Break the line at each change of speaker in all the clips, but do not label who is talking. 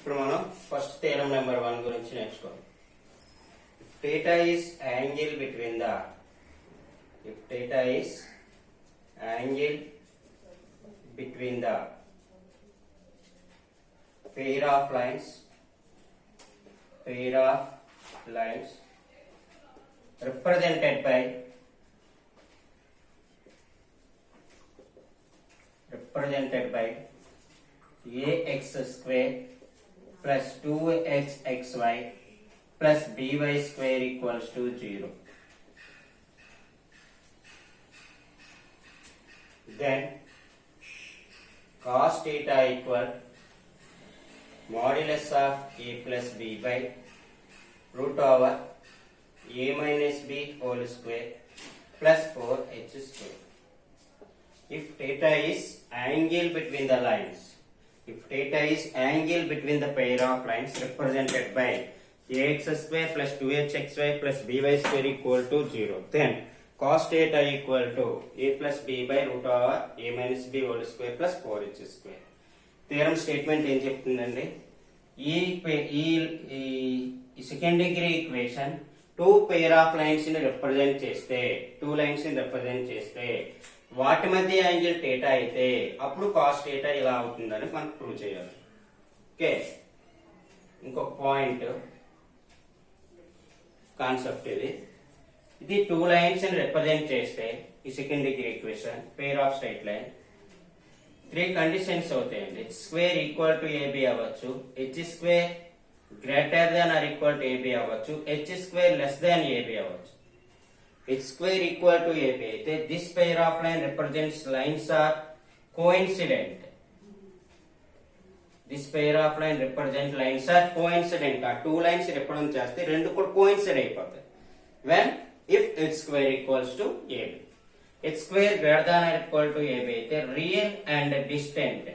ఇప్పుడు మనం first theorem number 1 గురించి నేర్చుకోవాలి. Theta is angle between the if theta is angle between the pair of lines represented by ax square plus 2xxy plus by square equals to 0. Then cos theta equal modulus of a plus b by root over a minus b whole square plus 4h square. If theta is angle between the lines, if theta is angle between the pair of lines represented by ax square plus 2hxy plus by square equal to 0, then cos theta equal to a plus b by root over a minus b whole square plus 4h square. Theorem statement ఏం చెప్తుందండి? ఈ second degree equation two pair of lines ని represent చేస్తే, two lines ని represent చేస్తే వాటి మధ్య angle theta అయితే అప్పుడు కాస్ థీటా ఇలా అవుతుందని మనం ప్రూవ్ చేయాలి. ఓకే, ఇంకొక పాయింట్ కాన్సెప్ట్ ఇది టూ లైన్స్ ని రిప్రజెంట్ చేస్తే ఈ second degree equation pair of straight line 3 conditions అవుతాయండి. H square equal to AB అవ్వచ్చు, H square greater than or equal to AB అవ్వచ్చు, H square less than AB అవ్వచ్చు. H square equal to AB అయితే this pair of line represents lines are coincident. This pair of line represent lines are coincident. ఆ two lines represent చేస్తే రెండు కూడా coincide అయిపోతాయి. When if H square equals to AB, H square greater than or equal to AB అయితే real and distant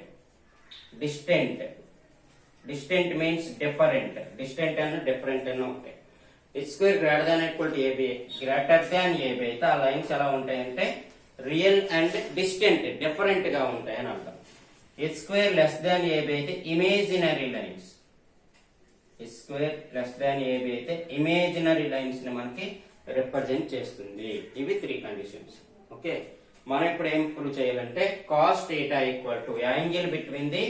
means different. Distant and different అని ఉంటాయి. H square greater than equal to AB, greater than AB అయితే ఆ lines ఎలా ఉంటాయంటే real and distant, different గా ఉంటాయి అని అర్థం. H square less than AB అయితే imaginary lines. H square less than AB అయితే ఇమేజినరీ లైన్స్ ని మనకి రిప్రజెంట్ చేస్తుంది. ఇవి 3 కండిషన్స్. ఓకే, మనం ఇప్పుడు ఏం ప్రూవ్ చేయాలంటే cos theta equal to angle between the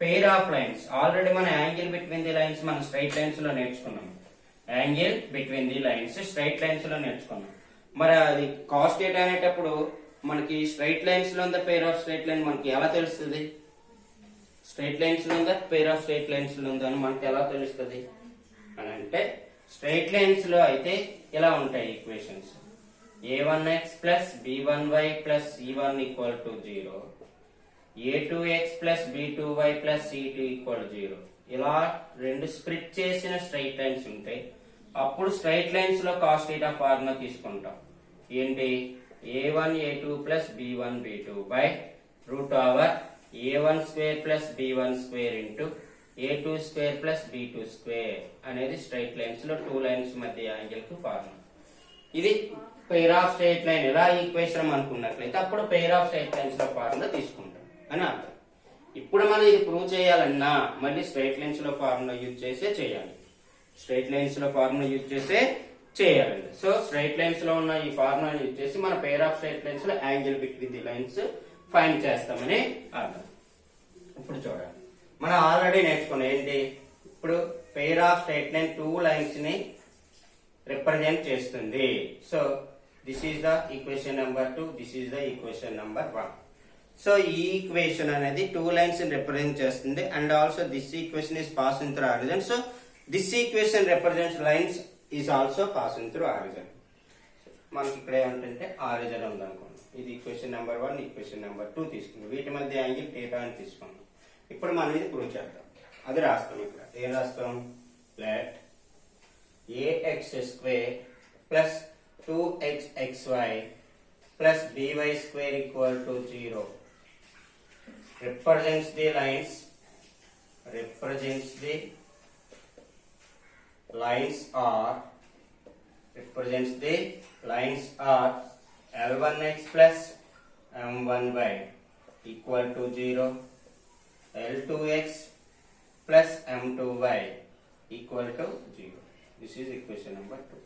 pair of lines. Already మన యాంగిల్ బిట్వీన్ ది లైన్స్ మనం స్ట్రైట్ లైన్స్ లో నేర్చుకున్నాం. Angle between the lines straight lines లో నేర్చుకున్నాం. మరి అది కాస్ థీటా అనేటప్పుడు మనకి స్ట్రైట్ లైన్స్ లో ఉందా పెయిర్ ఆఫ్ స్ట్రైట్ లైన్ మనకి ఎలా తెలుస్తుంది? స్ట్రైట్ లైన్స్ లో ఉందా పెయిర్ ఆఫ్ స్ట్రైట్ లైన్స్ లో ఉందా అని మనకి ఎలా తెలుస్తుంది అని అంటే, స్ట్రైట్ లైన్స్ లో అయితే ఇలా ఉంటాయి equations. a1x plus b1y plus c1 equal to 0, a2x plus b2y plus c2 equal to 0. ఇలా రెండు స్ప్లిట్ చేసిన స్ట్రైట్ లైన్స్ ఉంటాయి. అప్పుడు స్ట్రైట్ లైన్స్ లో కాస్ థీటా ఫార్ములా తీసుకుంటాం. ఏంటి? a1 a2 plus b1 b2 by root over a1 square plus b1 square into a2 square plus b2 square అనేది straight lines లో టూ లైన్స్ మధ్య angle కు formula. ఇది పెయిర్ ఆఫ్ స్ట్రైట్ లైన్ ఎలా equation అనుకున్నట్లయితే అప్పుడు పెయిర్ ఆఫ్ స్ట్రైట్ లైన్స్ లో formula తీసుకుంటాం అని అర్థం. ఇప్పుడు మనం ఇది ప్రూవ్ చేయాలన్నా మళ్ళీ స్ట్రైట్ లైన్స్ లో ఫార్ములా యూజ్ చేసే చేయాలి. స్ట్రైట్ లైన్స్ లో ఫార్ములా యూజ్ చేసే చేయాలండి. సో స్ట్రైట్ లైన్స్ లో ఉన్న ఈ ఫార్ములా యూజ్ చేసి మన pair of straight lines low angle between the lines find చేస్తామని అర్థం. ఇప్పుడు చూడండి, మనం ఆల్రెడీ నేర్చుకున్నాం ఏంటి? ఇప్పుడు pair of straight line two lines ని రిప్రజెంట్ చేస్తుంది. So this is the equation number 2, this is the equation number 1. So ఈ ఈక్వేషన్ అనేది టూ లైన్స్ ని రిప్రజెంట్ చేస్తుంది and also this equation is passing through origin. So this equation represents lines is also passing through origin. మనకి ఇక్కడ ఏమంటే origin ఉందనుకోండి. ఇది equation number 1, equation number 2 తీసుకుందాం. వీటి మధ్య యాంగిల్ థీటా అని తీసుకున్నాం. ఇప్పుడు మనం ఇది ప్రూవ్ చేద్దాం. అది రాస్తాం. ఇక్కడ ఏం రాస్తాం? Let ax square plus 2xxy plus by square equal to 0 represents the lines are L1x plus M1y equal to 0, L2x plus m2y equal to 0. This is equation number 2.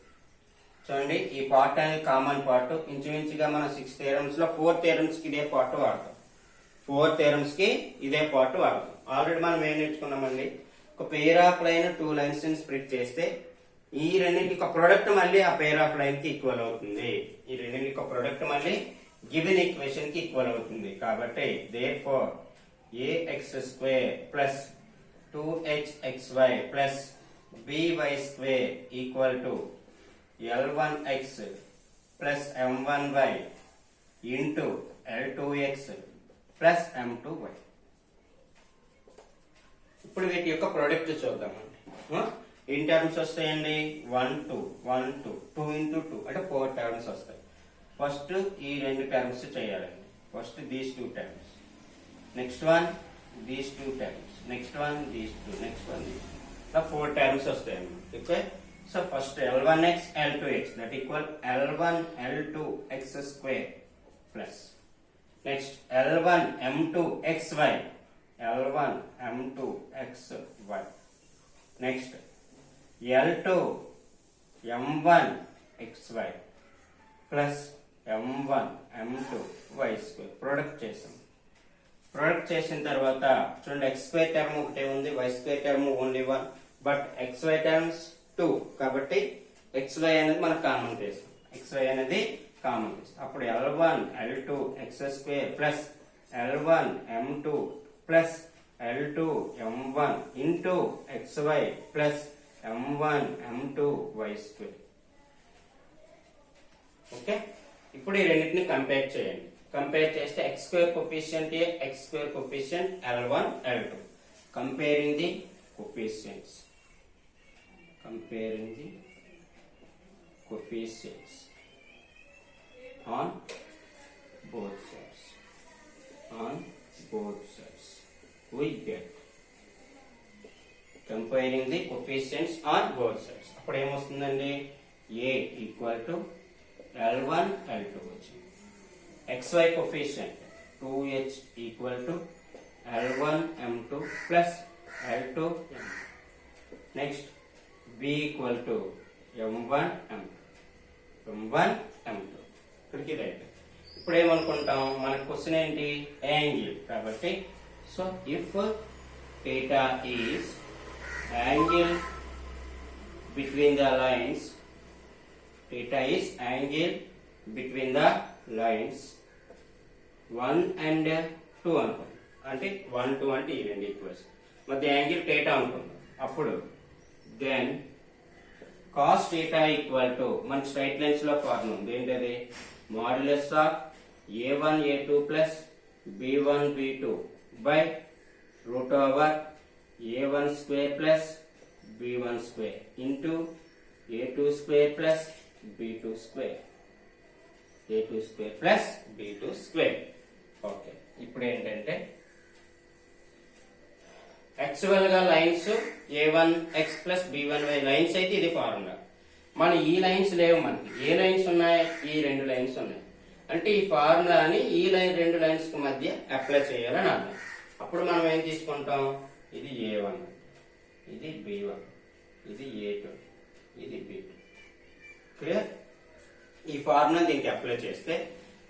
చూడండి ఈ పార్ట్ అనేది కామన్ పార్ట్. ఇంచుమించుగా మన 6 theorems లో 4 theorems కి ఇదే part వాడతాం. 4 theorems కి ఇదే పార్ట్ వాడతాం. ఆల్రెడీ మనం ఏం నేర్చుకున్నామండి, ఒక పెయిర్ ఆఫ్ లైన్ 2 లైన్స్ ని స్ప్లిట్ చేస్తే ఈ రెండింటి ఒక ప్రొడక్ట్ మళ్ళీ ఆ పెయిర్ ఆఫ్ లైన్ కి ఈక్వల్ అవుతుంది. ఈ రెండింటి ఒక ప్రొడక్ట్ మళ్ళీ గివెన్ ఈక్వేషన్ కి ఈక్వల్ అవుతుంది. కాబట్టి therefore ax² plus 2hxy plus by² equal to L1x plus M1y into L2x plus M2y. ఇప్పుడు వీటి యొక్క ప్రొడక్ట్ చూద్దామండి. ఇన్ టర్మ్స్ వస్తాయండి 1 2 1 2 2 into 2 అంటే 4 టర్మ్స్ వస్తాయి. ఫస్ట్ ఈ రెండు టర్మ్స్ చేయాలండి. First these 2 terms, next one these 2 terms, next one these 2, next one these. ఇలా 4 టర్మ్స్ వస్తాయండి. Okay, so first L1x L2x that equal L1 L2x square plus next L1 M2 xy L1 M2 xy next L2 M1 xy plus M1 M2 y square. Product చేసాం. Product చేసిన తర్వాత చూడండి x square term ఒకటే ఉంది, y square term only 1, but xy terms 2 కాబట్టి xy అనేది మనం common చేస్తాం. xy అనేది కామన్ చేస్తాం. అప్పుడు L1 L2 x square plus L1 M2 plus L2 M1 into xy plus M1 M2 y square. Okay, ఇప్పుడు ఈ రెండింటిని కంపేర్ చేయండి. కంపేర్ చేస్తే x square coefficient a, x square coefficient L1 L2. Comparing the coefficients, comparing the coefficients on both sides. On both sides we get comparing the coefficients on both sides. అప్పుడు ఏమొస్తుందండి, a equal to L1 L2 వచ్చింది. xy coefficient 2h equal to L1 M2 plus L2 M2. Next b equal to M1 M2, M1 M2. ఇక్కడికి right. ఇప్పుడు ఏమనుకుంటాం, మన question ఏంటి, angle కాబట్టి so if theta is angle between the lines, theta is angle between the lines 1 and 2 అనుకుంటాం. అంటే 1 2 అంటే ఈ రెండు ఈక్వల్స్ మధ్య యాంగిల్ theta అనుకుంటాం. అప్పుడు then cos theta equal to మన స్ట్రైట్ లైన్స్ లో ఫార్ములా ఉంది ఏంటది, modulus of a1 a2 plus b1 b2 by root over a1 square plus b1 square into a2 square plus b2 square, a2 square plus b2 square. Okay, ఇప్పుడు ఏంటంటే actual గా lines a1x plus b1y lines అయితే ఇది formula. మన ఈ lines లేవు, మనకి ఏ lines ఉన్నాయి, ఈ రెండు లైన్స్ ఉన్నాయి. అంటే ఈ ఫార్ములాని ఈ లైన్ రెండు లైన్స్ కి మధ్య అప్లై చేయాలని అర్థం. అప్పుడు మనం ఏం తీసుకుంటాం, ఇది a1, ఇది b1, ఇది a2, ఇది b2. క్లియర్? ఈ ఫార్ములా దీనికి అప్లై చేస్తే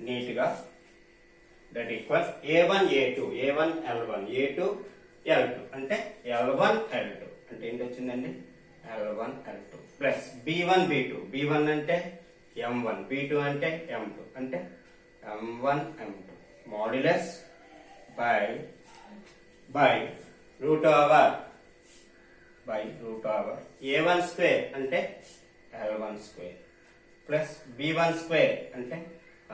నీట్ గా that equal a1 a2 a1 L1 a2 L2 అంటే L1 L2 అంటే ఏంటి వచ్చిందండి, L1 L2 plus b1 b2 b1 అంటే M1 b2 అంటే M2 అంటే M1 M2 modulus by root over a1 square అంటే L1 square plus b1 square అంటే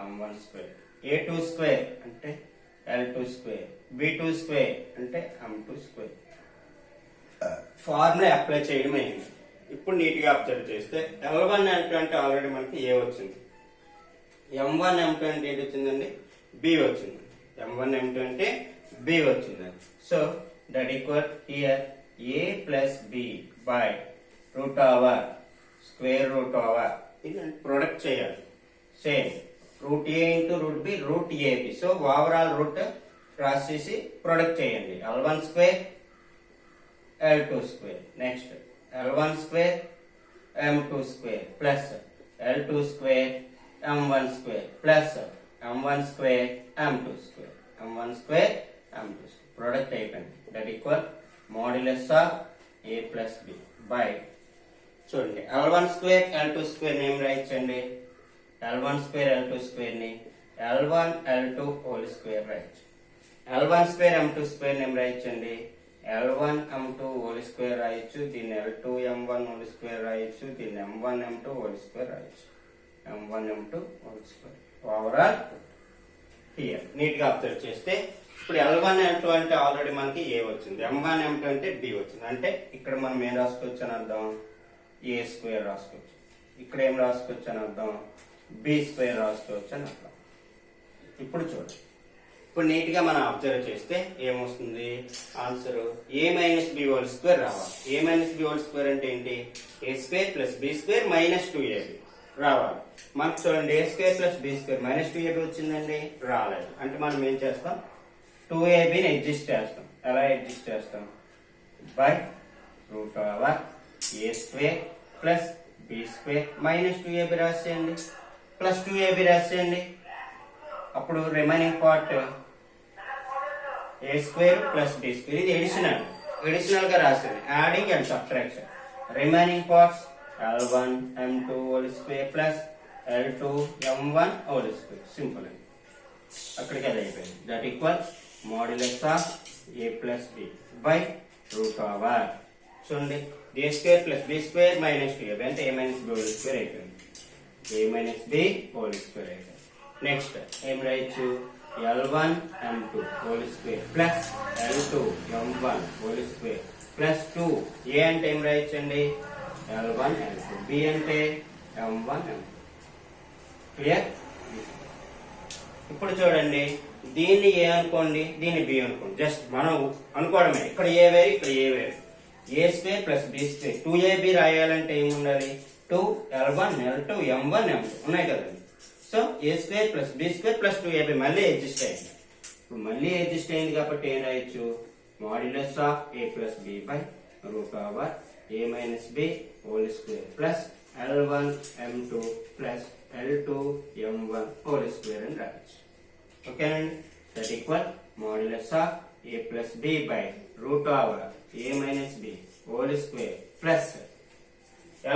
M1 square, a2 square అంటే L2 స్క్వేర్, b2 స్క్వేర్ అంటే M2 స్క్వేర్. ఫార్ములా అప్లై చేయడం అయింది. ఇప్పుడు నీట్ గా అబ్జర్వ్ చేస్తే L1 M2 అంటే ఆల్రెడీ మనకి ఏ వచ్చింది, M1 M2 అంటే ఏంటి వచ్చిందండి, b వచ్చింది. M1 M2 అంటే b వచ్చిందండి. So that equal here a plus b by root over square root over ఇది ప్రొడక్ట్ చేయాలి. Same root A into root B root AB. So overall root cross చేసి product చేయండి. L1 square L2 square. Next, L1 square M2 square plus L2 square M1 square plus M1 square M2 square. M1 square M2 square. Product అయిపోయింది. That equal modulus of A plus B by చూడండి L1 square L2 square name రాయించండి. L1 square L2 square ని L1 L2 whole square రాయొచ్చు. L1 square M2 square name రాయించండి. L1 M2 whole square రాయొచ్చు. దీన్ని L2 M1 whole square రాయొచ్చు. దీన్ని M1 M2 whole square రాయొచ్చు. M1 M2 whole square. Overall here neat గా observe చేస్తే ఇప్పుడు L1 L2 అంటే ఆల్రెడీ మనకి A వచ్చింది. M1 M2 అంటే B వచ్చింది. అంటే ఇక్కడ మనం ఏం రాసుకోవచ్చు అని అర్థం, A స్క్వేర్ రాసుకోవచ్చు. ఇక్కడ ఏం రాసుకోవచ్చు అని అర్థం, B స్క్వేర్ రాసుకోవచ్చు అని అర్థం. ఇప్పుడు చూడండి, ఇప్పుడు నీట్ గా మనం అబ్జర్వ్ చేస్తే ఏమొస్తుంది answer A minus B whole square రావాలి. A minus B whole square అంటే ఏంటి, A square plus B square minus 2AB రావాలి. మనకు చూడండి A square plus B square minus 2AB వచ్చిందండి, రాలేదు. అంటే మనం ఏం చేస్తాం, 2ABని అడ్జస్ట్ చేస్తాం. ఎలా అడ్జస్ట్ చేస్తాం, by root over A square plus B square minus 2AB రాసేయండి, ప్లస్ 2AB రాసేయండి. అప్పుడు remaining part A square plus B square, ఇది ఎడిషనల్ గా రాసేది, adding and subtraction. Remaining parts L1 M2 whole square plus L2 M1 whole square. Simple అండి, అక్కడికి అది అయిపోయింది. That equal modulus of A plus B by root over చూడండి A square plus B square minus 2AB అంటే A minus B whole square అయిపోయింది. A minus B whole square అయిపోయింది. Next ఏం రాయొచ్చు, L1 M2 whole square plus L2 M1 whole square plus 2. A అంటే ఏం రాయొచ్చండి, L1 L2. B అంటే M1 M2. Clear? ఇప్పుడు చూడండి, దీన్ని A అనుకోండి, దీన్ని B అనుకోండి. జస్ట్ మనం అనుకోవడమే. ఇక్కడ A వేరు, ఇక్కడ A వేరు. A square plus B square 2AB రాయాలంటే ఏముండాలి, 2 L1 L2 M1 M2 ఉన్నాయి కదండి. So A square plus B square plus 2AB మళ్ళీ అడ్జస్ట్ అయింది. ఇప్పుడు మళ్ళీ అడ్జస్ట్ అయింది కాబట్టి ఏం రాయొచ్చు, modulus of A plus B by root over A minus B whole square plus L1 M2 plus L2 M1 whole square అని రాయొచ్చు. ఓకేనండి, that equal modulus of A plus B by root over A minus B whole square plus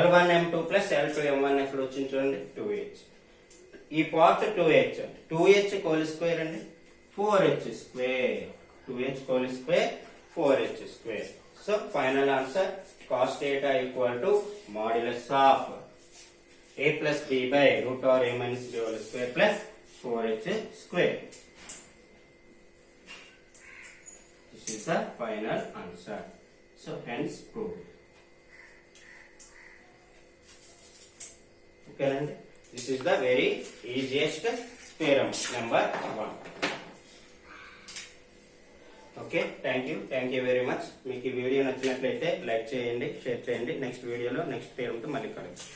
L1 M2 plus L2 M1 ఎక్కడ వచ్చింది చూడండి, 2H. ఈ part 2H, 2H whole square అండి, 4H square, 2H whole square 4H square. So final answer cos theta equal to modulus of A plus B by root over A minus B whole square plus 4H square. This is the final answer. So hence proved. Okay, and this is the very easiest theorem number 1. Okay, thank you very much. మీకు ఈ video నచ్చినట్లయితే like చేయండి, share చేయండి. Next వీడియోలో next theorem తో మళ్ళీ కలుద్దాం.